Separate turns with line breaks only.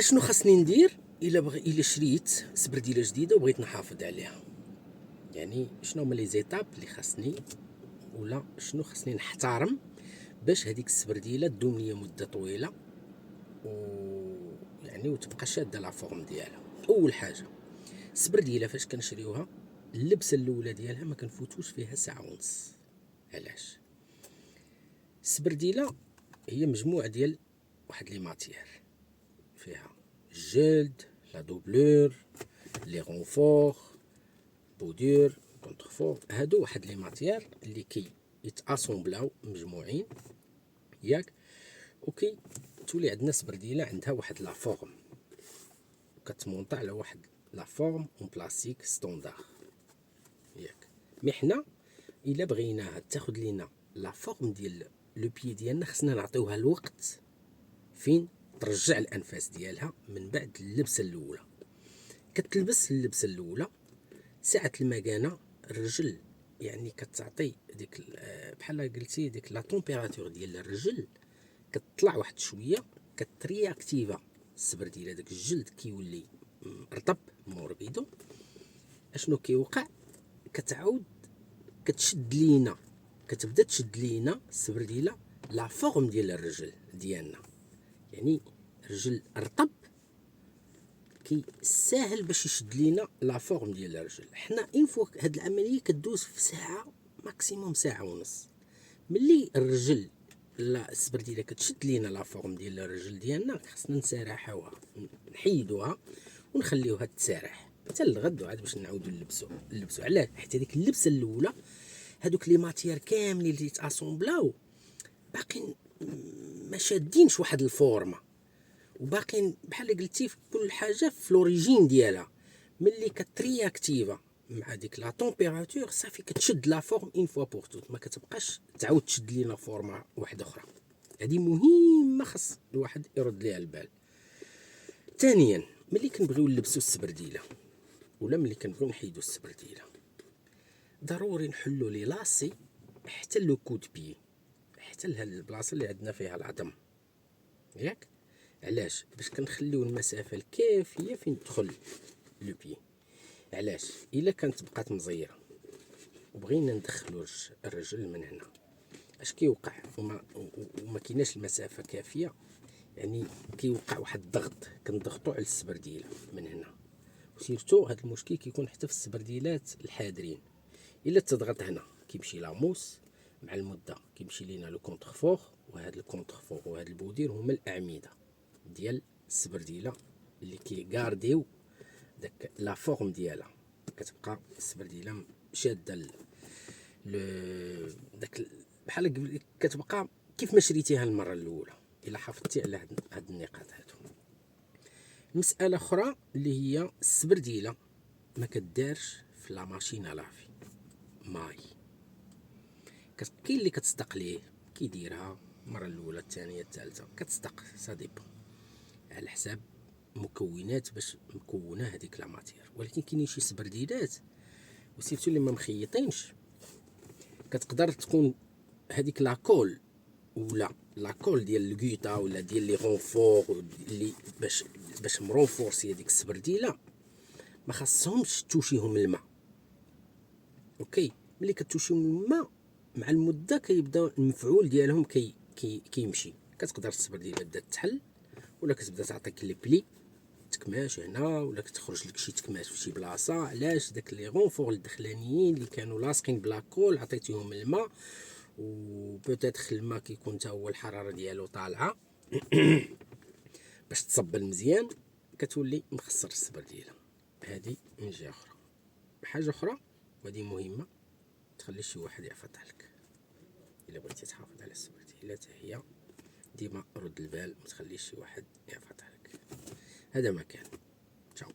اشنو خاصني ندير الا شريت سبرديله جديده وبغيت نحافظ عليها؟ يعني شنو هما لي زيتاب اللي خاصني، ولا شنو خاصني نحترم باش هذيك السبرديله تدوم ليا مده طويله يعني وتبقى شاده لا فورم ديالها. اول حاجه السبرديله فاش كنشريوها اللبسه الاولى ديالها ما كنفوتوش فيها ساعه ونص. علاش؟ السبرديله هي مجموعه ديال واحد لي ماتيير، فيها الجلد، لا دوبلور، لي رونفور، بودور، كونترفور. هادو واحد لي ماتيير اللي يتاسومبلاو مجموعين ياك، وكي تولي عندنا سبرديله عندها واحد لا فورم، كتمونطا على واحد لا فورم اون بلاستيك ستوندار ياك. مي حنا الا بغيناها تاخد لينا لا فورم ديال لو بيي ديالنا خصنا نعطيوها الوقت فين ترجع الانفاس ديالها من بعد اللبسه الاولى. كتلبس اللبسه الاولى ساعه المكانه الرجل يعني كتعطي ديك بحال قلتي ديك لا طومبيراتور ديال الرجل كتطلع واحد شويه، كترياكتيفا السبرديله، داك الجلد كيولي رطب موربيدو. اشنو كيوقع؟ كتعاود كتشد لينا، كتبدا تشد لينا السبرديله لا فورم ديال الرجل ديالنا. يعني الرجل رطب كي ساهل باش يشد لينا لا فورم ديال الرجل. حنا اون فوا هاد العمليه كدوز في ساعه ماكسيموم ساعه ونص. ملي الرجل لا السبرديله كتشد لينا لا فورم ديال الرجل ديالنا خصنا نسرحوها، نحيدوها ونخليوها تسرح حتى الغد وعاد باش نعاودو نلبسو. علاه؟ حيت هذيك اللبسه الاولى هادوك لي ماتيير كاملين اللي تاسومبلاو باقيين ما شادينش واحد الفورمه، وباقيين بحال قلتي في كل حاجه في لوريجين ديالها. ملي كترياكتيفا مع ديك لا طومبيراتور صافي كتشد لا فورم اون فوا بور توت، ما كتبقاش تعاود تشد لينا فورمه واحده اخرى. هذه مهمه خاص الواحد يرد ليها البال. ثانيا ملي كنبغيو نلبسو السبرديله ولا ملي كنبغيو نحيدو السبرديله ضروري نحلو لي لاسي حتى لو كود بي، حتى لهاد البلاصه اللي عندنا فيها العظم ياك. علاش؟ باش كنخليو المسافه الكافيه فين تدخل لو بي. علاش؟ الا كانت بقات مزيره وبغينا ندخلو الرجل من هنا، اش كيوقع؟ وما كايناش المسافه كافيه، يعني كيوقع واحد الضغط، كنضغطوا على السبرديله من هنا. وسيرتو هذا المشكل كيكون حتى في السبرديلات الحادرين. الا تضغط هنا كيمشي لاموس، مع المده كيمشي لينا لو كونترفور، وهذا الكونترفور وهذا البودير هما الاعمده ديال السبرديله اللي كيغارديو داك لا فورم ديالها. كتبقى السبرديله شاده داك بحال كتبقى كيف ما شريتيها المره الاولى الا حافظتي على هاد النقاط هادو. مساله اخرى اللي هي السبرديله ما كدارش في لا ماشين لافي ماي. كاين اللي كتصدق ليه كيديرها المره الاولى الثانيه الثالثه كتصدق، سا ديبون على حساب مكونات باش مكونه هذيك لا ماتير. ولكن كاينين شي سبرديلات وسيرتو اللي ما مخيطينش كتقدر تكون هذيك لاكول ولا لاكول ديال الكيتا ولا ديال لي رونفور اللي باش مرونفورسي هذيك السبرديله ما خاصهمش توشيهم الماء. اوكي، ملي كتوشيهم الماء مع المده كيبداو المفعول ديالهم كيمشي. كتقدر السبرديله تبدا تحل ولا كتبدا تعطيك لي بلي تكماش هنا، ولا كتخرج لك شي تكماش في شي بلاصه. علاش؟ داك لي رونفور الدخلانيين اللي كانوا لاصقين بلاكول عطيتيهم الماء، وبوتيتر الماء كيكون حتى هو الحراره ديالو طالعه باش تصبل مزيان كتولي مخسر السبرديله. هذه من جهه اخرى. حاجه اخرى وهذه مهمه، تخلي شي واحد يعفطها لك. الا بغيتي تحافظ على السبرديله هي ديما رد البال، ما تخليش شي واحد يعفطها لك. هذا ما كان. تشاو.